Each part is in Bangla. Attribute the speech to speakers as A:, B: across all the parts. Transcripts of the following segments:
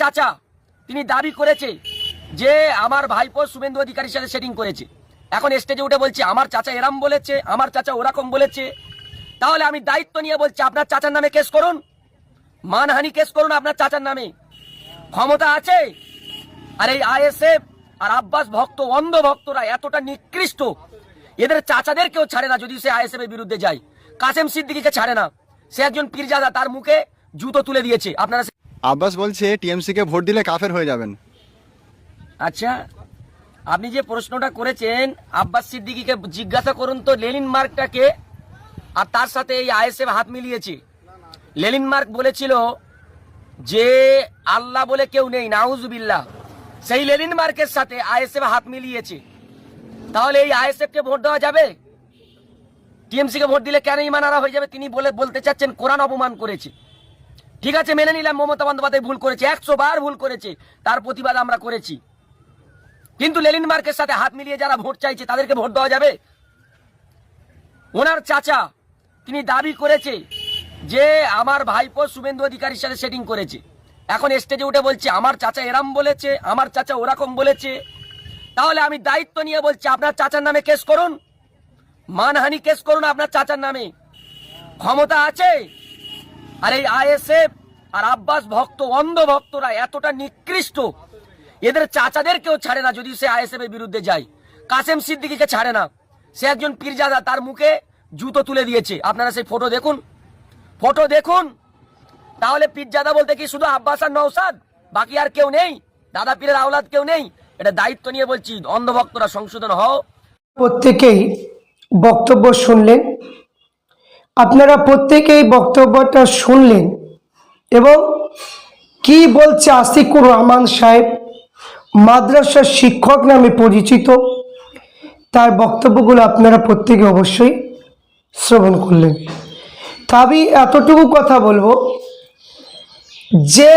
A: চাচা তিনি দাবি করেছে যে আমার ভাইপো শুভেন্দু অধিকারীর সাথে সেটিং করেছে। এখন স্টেজে উঠে বলছে আমার চাচা এরম বলেছে, আমার চাচা ওরকম বলেছে। তাহলে আমি দায়িত্ব নিয়ে বলছি আপনার চাচার নামে কেস করুন, মানহানি কেস করুন আপনার চাচার নামে, ক্ষমতা আছে। আর এই আইএসএফ আর আব্বাস ভক্ত অন্ধ ভক্তরা এতটা নিকৃষ্ট, এদের চাচাদের কেউ ছাড়ে না যদি সে আইএসএফ এর বিরুদ্ধে যায়। কাসেম সিদ্দিকীকে ছাড়ে না, সে একজন পীরজাদা, তার মুখে জুতো তুলে দিয়েছে। আপনারা
B: আব্বাস বলছে টিএমসি কে ভোট দিলে কাফের হয়ে যাবেন।
A: আচ্ছা, আপনি যে প্রশ্নটা করেছেন আব্বাস সিদ্দিকীকে জিজ্ঞাসা করুন তো লেনিন মার্কটাকে, আর তার সাথে এই আইএসএফ হাত মিলিয়েছে। লেনিন মার্ক বলেছিল যে আল্লাহ বলে কেউ নেই, নাউজুবিল্লাহ। সেই লেনিন মার্কের সাথে আইএসএফ হাত মিলিয়েছে। তাহলে এই আইএসএফ কে ভোট দেওয়া যাবে? টিএমসি কে ভোট দিলে কেন ইমানারা হয়ে যাবে? তিনি বলতে চাচ্ছেন কোরআন অপমান করেছে। ঠিক আছে, মেনে নিলাম মমতা বন্দ্যোপাধ্যায় ভুল করেছে, 100 বার ভুল করেছে, তার প্রতিবাদ আমরা করেছি। কিন্তু লেনিন মার্কের সাথে হাত মিলিয়ে যারা ভোট চাইছে তাদেরকে ভোট দেওয়া যাবে? ওনার চাচা তিনি দাবি করেছে যে আমার ভাইপো শুভেন্দু অধিকারীর সাথে সেটিং করেছে। এখন স্টেজে উঠে বলছে আমার চাচা এরম বলেছে, আমার চাচা ওরকম বলেছে। তাহলে আমি দায়িত্ব নিয়ে বলছি আপনার চাচার নামে কেস করুন, মানহানি কেস করুন আপনার চাচার নামে, ক্ষমতা আছে। আর এই আইএসএফ আর আব্বাস ভক্ত অন্ধ ভক্তরা এতটা নিকৃষ্ট, এদের চাচাদের কেউ ছাড়ে না যদি সে আইএসএফ এর বিরুদ্ধে যায়। কাসেম সিদ্দিকীকে ছাড়ে না, সে একজন পীরজাদা, তার মুখে জুতো তুলে দিয়েছে। আপনারা সেই ফটো দেখুন, ফটো দেখুন। তাহলে পীরজাদা বলতে কি শুধু আব্বাস আর নওশাদ, বাকি আর কেউ নেই? দাদা পীরের আওলাদ কেউ নেই? এটা দায়িত্ব নিয়ে বলছি, অন্ধভক্তরা সংশোধন হও।
C: প্রত্যেকেই বক্তব্য শুনলেন, আপনারা প্রত্যেকেই বক্তব্যটা শুনলেন এবং কি বলছে আশিকুর রহমান সাহেব, মাদ্রাসার শিক্ষক নামে পরিচিত, তার বক্তব্যগুলো আপনারা প্রত্যেকে অবশ্যই শ্রবণ করলেন। তা আমি এতটুকু কথা বলবো যে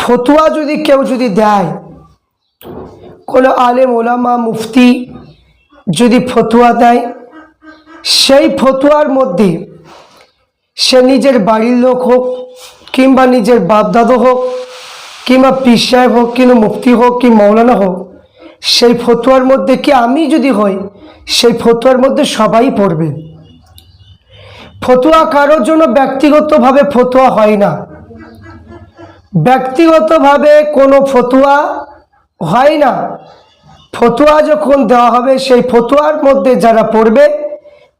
C: ফতোয়া যদি কেউ দেয়, কোনো আলেম ওলামা মুফতি যদি ফতোয়া দেয়, সেই ফতোয়ার মধ্যে সে নিজের বাড়ির লোক হোক কিংবা নিজের বাপদাদা হোক কিংবা পীর সাহেব হোক কিংবা মুফতি হোক কি মৌলানা হোক, সেই ফতোয়ার মধ্যে কি আমি যদি হই, সেই ফতোয়ার মধ্যে সবাই পড়বে। ফতোয়া কারোর জন্য ব্যক্তিগতভাবে ফতোয়া হয় না, ব্যক্তিগতভাবে কোনো ফতোয়া হয় না। ফতোয়া যখন দেওয়া হবে সেই ফতোয়ার মধ্যে যারা পড়বে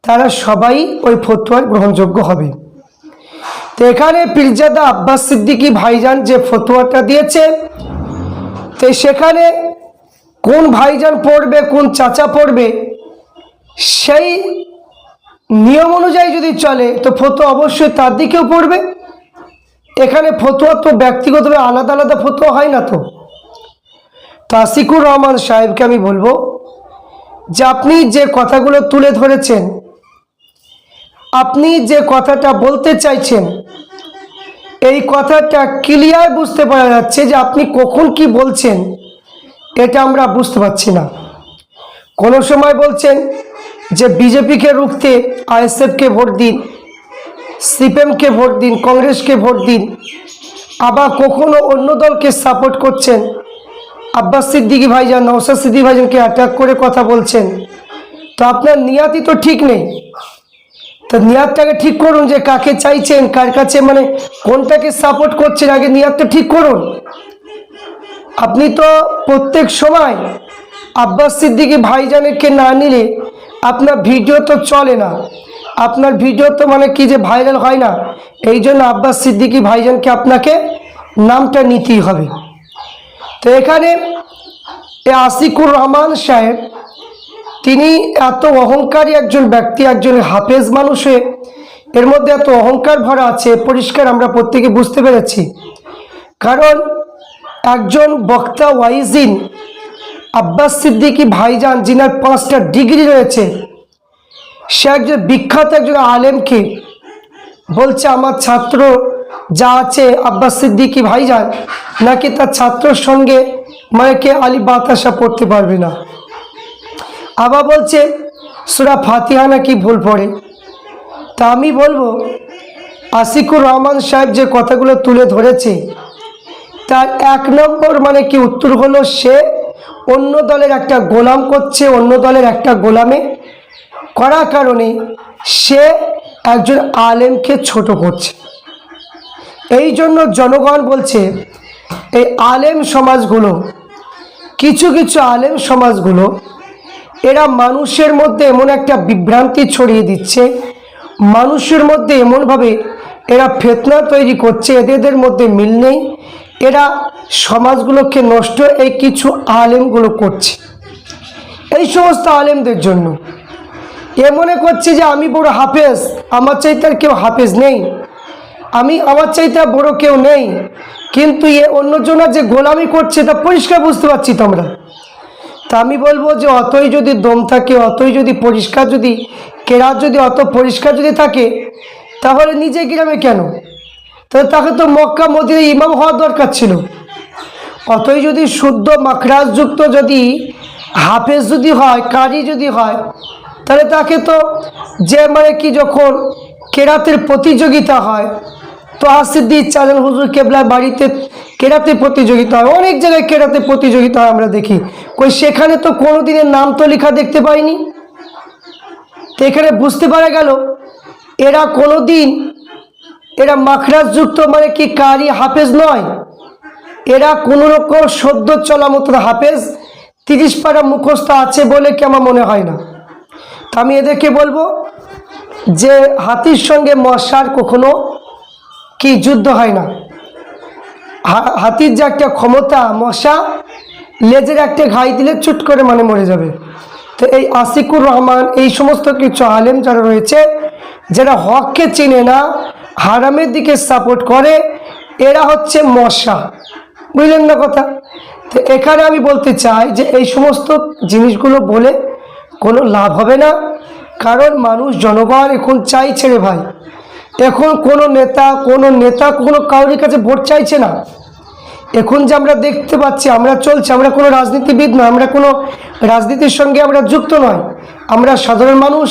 C: তারা সবাই ওই ফতোয়ার গ্রহণযোগ্য হবে। তো এখানে পীরজাদা আব্বাস সিদ্দিকী ভাইজান যে ফতোয়াটা দিয়েছে, তো সেখানে কোন ভাইজান পড়বে কোন চাচা পড়বে সেই নিয়ম অনুযায়ী যদি চলে তো ফতোয়া অবশ্যই তার দিকেও পড়বে। এখানে ফতোয়া তো ব্যক্তিগতভাবে আলাদা আলাদা ফতোয়া হয় না। তো আশিকুর রহমান সাহেবকে আমি বলবো যে আপনি যে কথাগুলো তুলে ধরেছেন, আপনি যে কথাটা বলতে চাইছেন, এই কথাটা ক্লিয়ার বুঝতে পারা যাচ্ছে যে আপনি কখন কি বলছেন এটা আমরা বুঝতে পারছি না। কোনো সময় বলছেন যে বিজেপিকে রুখতে আইএসএফকে ভোট দিন, সিপিএমকে ভোট দিন, কংগ্রেসকে ভোট দিন, আবার কখনো অন্য দলকে সাপোর্ট করছেন। আব্বাস সিদ্দিকী ভাইজান, নওশাদ সিদ্দিকী ভাইজানকে অ্যাটাক করে কথা বলছেন। তো আপনার নিয়াতই তো ঠিক নেই। তো নিয়াতটাকে ঠিক করুন যে কাকে চাইছেন, কার কাছে, মানে কোনটাকে সাপোর্ট করছেন, আগে নিয়াতটা ঠিক করুন। আপনি তো প্রত্যেক সময় আব্বাস সিদ্দিকী ভাইজানকে না নিলে আপনার ভিডিও তো চলে না, আপনার ভিডিও তো মানে কি যে ভাইরাল হয় না। এই জন্য আব্বাস সিদ্দিকী ভাইজানকে আপনাকে নামটা নিতেই হবে। তো এখানে আশিকুর রহমান সাহেব তিনি এত অহংকারী একজন ব্যক্তি, একজন হাফেজ মানুষে এর মধ্যে এত অহংকার ভরা আছে, পরিষ্কার আমরা প্রত্যেকে বুঝতে পেরেছি। কারণ একজন বক্তা ওয়াইজিন আব্বাস সিদ্দিকী ভাইজান, যিনার 5টা ডিগ্রি রয়েছে, সে একজন বিখ্যাত একজন আলেমকে বলছে আমার ছাত্র যা আছে আব্বাস সিদ্দিকী ভাইজান নাকি তার ছাত্রর সঙ্গে মানে কে আলী বাতাসা পড়তে পারবে না। আবার বলছে সূরা ফাতিহা নাকি ভুল পড়ে। তা আমি বলবো আশিকুর রহমান সাহেব যে কথাগুলো তুলে ধরেছে, তা তার 1 নম্বর মানে কি উত্তর হলো সে অন্য দলের একটা গোলাম করছে, অন্য দলের একটা গোলামে করার কারণে সে একজন আলেমকে ছোট করছে। এই জন্য জনগণ বলছে এই আলেম সমাজগুলো, কিছু কিছু আলেম সমাজগুলো এরা মানুষের মধ্যে এমন একটা বিভ্রান্তি ছড়িয়ে দিচ্ছে, মানুষের মধ্যে এমনভাবে এরা ফিতনা তৈরি করছে, এদের মধ্যে মিল নেই, এরা সমাজগুলোকে নষ্ট এই কিছু আলেমগুলো করছে। এই সমস্ত আলেমদের জন্য এ মনে করছে যে আমি বড় হাফেজ, আমার চাইতে আর কেউ হাফেজ নেই, আমার চাইতে বড় কেউ নেই, কিন্তু এ অন্যজনের যে গোলামি করছে তা পরিষ্কার বুঝতে পারছি তো আমরা। তা আমি বলবো যে অতই যদি দম থাকে, অতই যদি পরিষ্কার, যদি কেরাত যদি অত পরিষ্কার যদি থাকে, তাহলে নিজে গ্রামে কেন? তাহলে তাকে তো মক্কা মদিনায় ইমাম হওয়ার দরকার ছিল। অতই যদি শুদ্ধ মাখরাজযুক্ত যদি হাফেজ যদি হয়, কারি যদি হয়, তাহলে তাকে তো যে মানে কি যখন কেরাতের প্রতিযোগিতা হয়, তো সিদ্দিক চাঁদন হুজুর কেবলার বাড়িতে কেরাতে প্রতিযোগিতা হয়, অনেক জায়গায় কেরাতে প্রতিযোগিতা হয় আমরা দেখি, কই সেখানে তো কোনো দিনের নাম তো লেখা দেখতে পাইনি। তো এখানে বুঝতে পারা গেল এরা কোনো দিন এরা মাখরাজযুক্ত মানে কি কারি হাফেজ নয়, এরা কোনো রকম সদ্য চলা মতো হাফেজ 30 পারা মুখস্থ আছে বলে কি আমার মনে হয় না। তা আমি এদেরকে বলবো যে হাতির সঙ্গে মশার কখনো কি যুদ্ধ হয় না। হাতির যে একটা ক্ষমতা, মশা লেজের একটা ঘাই দিলে চুট করে মানে মরে যাবে। তো এই আশিকুর রহমান, এই সমস্ত কিছু আলেম যারা রয়েছে, যারা হককে চিনে না, হারামের দিকে সাপোর্ট করে, এরা হচ্ছে মশা, বুঝলেন না কথা? তো এখানে আমি বলতে চাই যে এই সমস্ত জিনিসগুলো বলে কোনো লাভ হবে না, কারণ মানুষ জনগণ এখন চাইছে রে ভাই, এখন কোনো নেতা কোনো কারোর কাছে ভোট চাইছে না। এখন যে আমরা দেখতে পাচ্ছি, আমরা চলছে, আমরা কোনো রাজনীতিবিদ নয়, আমরা কোনো রাজনীতির সঙ্গে আমরা যুক্ত নয়, আমরা সাধারণ মানুষ।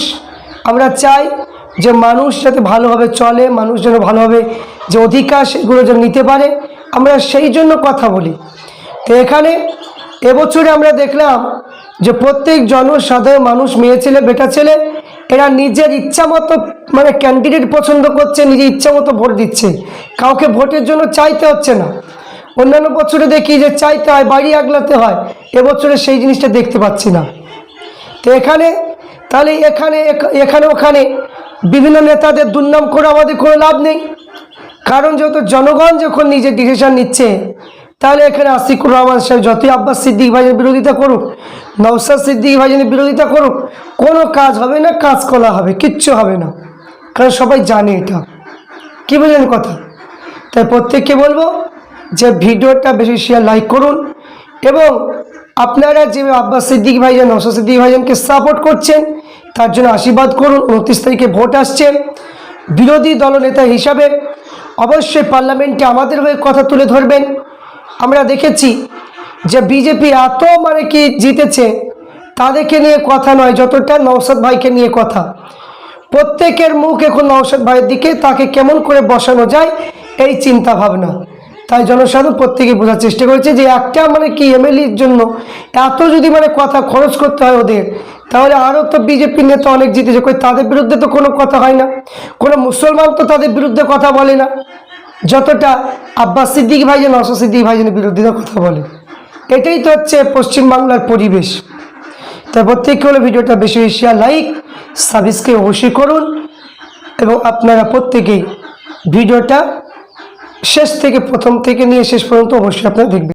C: আমরা চাই যে মানুষ যাতে ভালোভাবে চলে, মানুষ যেন ভালোভাবে যে অধিকার সেগুলো যেন নিতে পারে, আমরা সেই জন্য কথা বলি। তো এখানে এবছরে আমরা দেখলাম যে প্রত্যেক জনসাধারণ মানুষ, মেয়ে ছেলে বেটা ছেলে, এরা নিজের ইচ্ছা মতো মানে ক্যান্ডিডেট পছন্দ করছে, নিজের ইচ্ছা মতো ভোট দিচ্ছে, কাউকে ভোটের জন্য চাইতে হচ্ছে না। অন্যান্য বছরে দেখি যে চাইতে হয়, বাড়ি আগলাতে হয়, এবছরে সেই জিনিসটা দেখতে পাচ্ছি না। তো এখানে তাহলে এখানে ওখানে বিভিন্ন নেতাদের দুর্নাম করে আমাদের কোনো লাভ নেই, কারণ যেহেতু জনগণ যখন নিজের ডিসিশন নিচ্ছে, তাহলে এখানে আশিকুর রহমান সাহেব যতই আব্বাস সিদ্দিক ভাইয়ের বিরোধিতা করুক, নওশাদ সিদ্দিক ভাইয়ের বিরোধিতা করুক, কোনো কাজ হবে না, কাজ করা হবে, কিচ্ছু হবে না, কারণ সবাই জানে এটা। কি বুঝলেন কথা? তাই প্রত্যেককে বলবো যে ভিডিওটা বেশি শেয়ার, লাইক করুন, এবং আপনারা যে আব্বাস সিদ্দিক ভাইজান, নওশাদ সিদ্দিক ভাইজানকে সাপোর্ট করছেন, তার জন্য আশীর্বাদ করুন। 29 তারিখে ভোট আসছে, বিরোধী দলনেতা হিসাবে অবশ্যই পার্লামেন্টে আমাদের হয়ে কথা তুলে ধরবেন। আমরা দেখেছি যে বিজেপি এত মানে কি জিতেছে, তাদেরকে নিয়ে কথা নয় যতটা নওশাদ ভাইকে নিয়ে কথা। প্রত্যেকের মুখ এখন নওশাদ ভাইয়ের দিকে, তাকে কেমন করে বসানো যায় এই চিন্তা ভাবনা। তাই জনসাধারণ প্রত্যেকে বোঝার চেষ্টা করেছে যে একটা মানে কি এমএলএর জন্য এত যদি মানে কথা খরচ করতে হয় ওদের, তাহলে আরও তো বিজেপির নেতা অনেক জিতেছে, কই তাদের বিরুদ্ধে তো কোনো কথা হয় না, কোনো মুসলমান তো তাদের বিরুদ্ধে কথা বলে না, যতটা আব্বাস সিদ্দিক ভাইজান, নওশাদ সিদ্দিক ভাইজানের বিরুদ্ধে কথা বলে। এটাই তো হচ্ছে পশ্চিমবাংলার পরিবেশ। তাই প্রত্যেকে হলো ভিডিওটা বেশি শেয়ার, লাইক, সাবস্ক্রাইব অবশ্যই করুন, এবং আপনারা প্রত্যেকেই ভিডিওটা শেষ থেকে প্রথম থেকে নিয়ে শেষ পর্যন্ত অবশ্যই আপনারা দেখবেন।